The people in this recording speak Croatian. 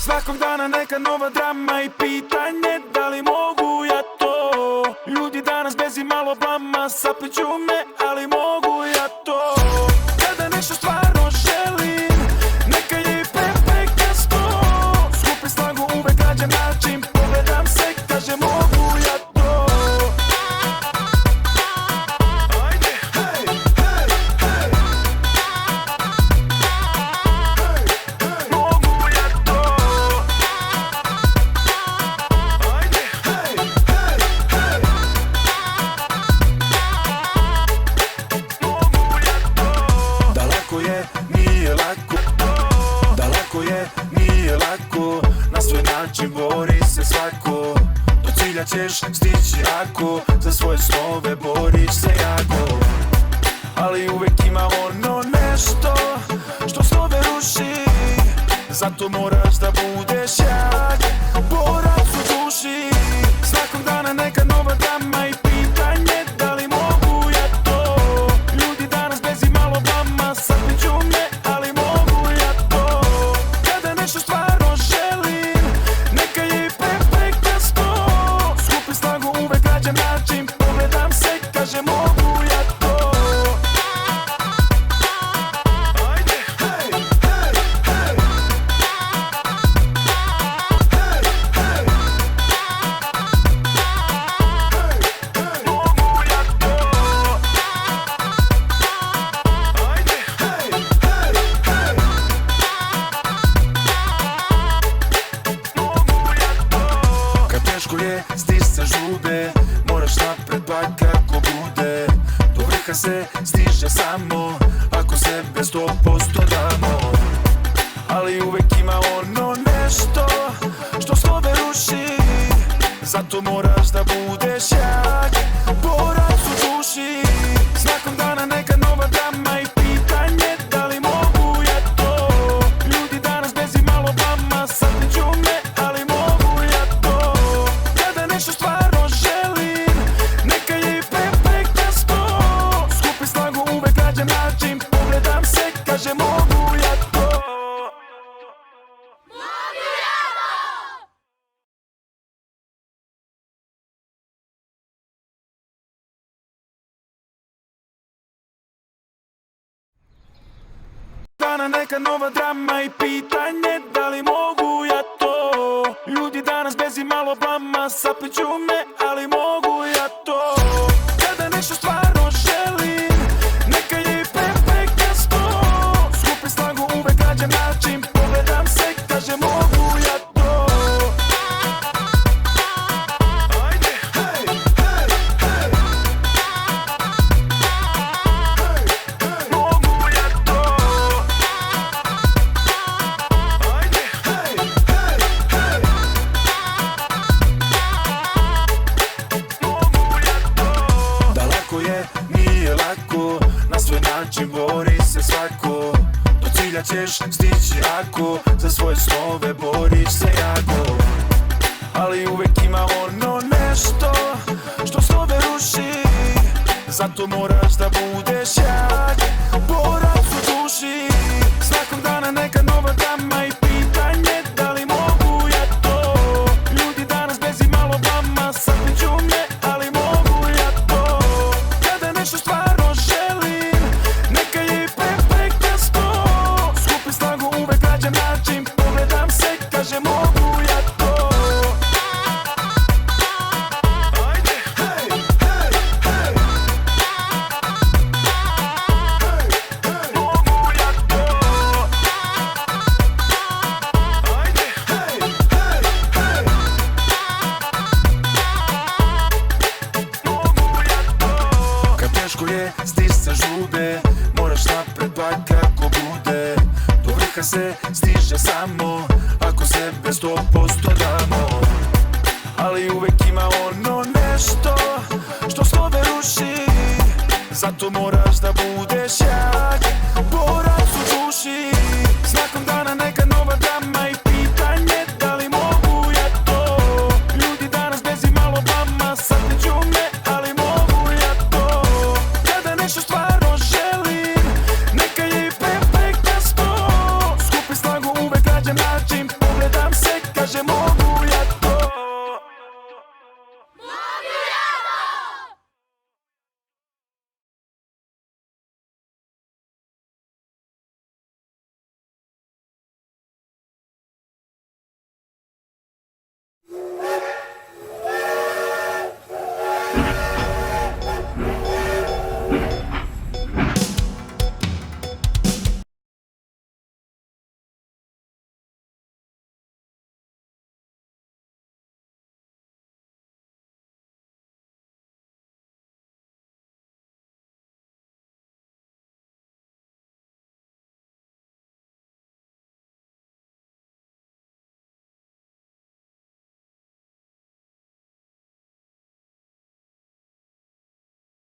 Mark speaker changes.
Speaker 1: Svakog dana neka nova drama i pitanje da li mogu ja to. Ljudi danas bez i malo blama sapliću me, ali mogu ja to. Kada nešto stvarno želim, neka je i prepreka sto. Skupim snagu, uvek nađem način, pogledam se, kažem mogu ja to. Ajde, hej, hej, hej. Mogu ja to. Ajde, hej, hej, hej. Mogu ja to. Da lako je, nije lako. Da lako je, nije lako. Na svoj način bori se svako. Do cilja ćeš stići ako za svoje snove boriš se jako. Ali uvek ima ono nešto što snove ruši. Zato moraš da budeš jak, borac u duši. Svakog dana neka nova drama i pitanje da li mogu ja to. Ljudi danas bez i malo blama sapliću me, ali mogu ja to. Kada nešto stvarno želim, neka je i prepreka sto. Skupim snagu, uvek nađem način, pogledam se, kažem mogu ja to. Ajde, hej, hej, hej. Hej, hej. Mogu ja to. Ajde, hej, hej, hej. Mogu ja to. Kad teško je, stisce žube, moraš napred pa kako bude. Do vrha se stiže samo ako sebe 100% damo. Ali uvek ima ono nešto što snove ruši. Zato moraš da budeš jak, borac u duši. Svakog dana neka nova drama i pitanje da li mogu ja to. Ljudi danas bez i malo blama sapliću me, ali mogu ja to. Kada nešto stvarno želim, neka je i prepreka sto. Skupim snagu, uvek nađem način, pogledam se, kažem mogu ja to. Dana neka nova drama i pitanje da li mogu ja to. Ljudi danas bez i malo blama sapliću me, ali mogu ja to. Kada nešto stvarno želim, neka je i prepreka sto. Skupim snagu, uvek nađem način, pogledam se, kažem mogu ja to. Ajde, hej, hej, hej. Mogu ja to. Ajde, hej, hej, hej. Mogu ja to. Da lako je, nije lako. Na svoj način bori se svako. Do cilja ćeš stići ako za svoje snove boriš se jako. Ali uvek ima ono nešto što snove ruši. Zato moraš da budeš jak, borac u duši. Svakog dana neka nova drama i pitanje da li mogu ja to. Ljudi danas bez i malo blama sapliću me, ali mogu ja to. Kada nešto stvarno želim, neka je i prepreka sto. Skupim snagu, uvek nađem način, pogledam se, kažem mogu ja to. Ajde, hej, hej, hej. Mogu ja to. Ajde, hej, hej, hej. Mogu ja to. Kad teško je, stisce žube, moraš napred pa kako bude. Do vrha se stiže samo ako sebe 100% damo. Ali uvek ima ono nešto što snove ruši. Zato moraš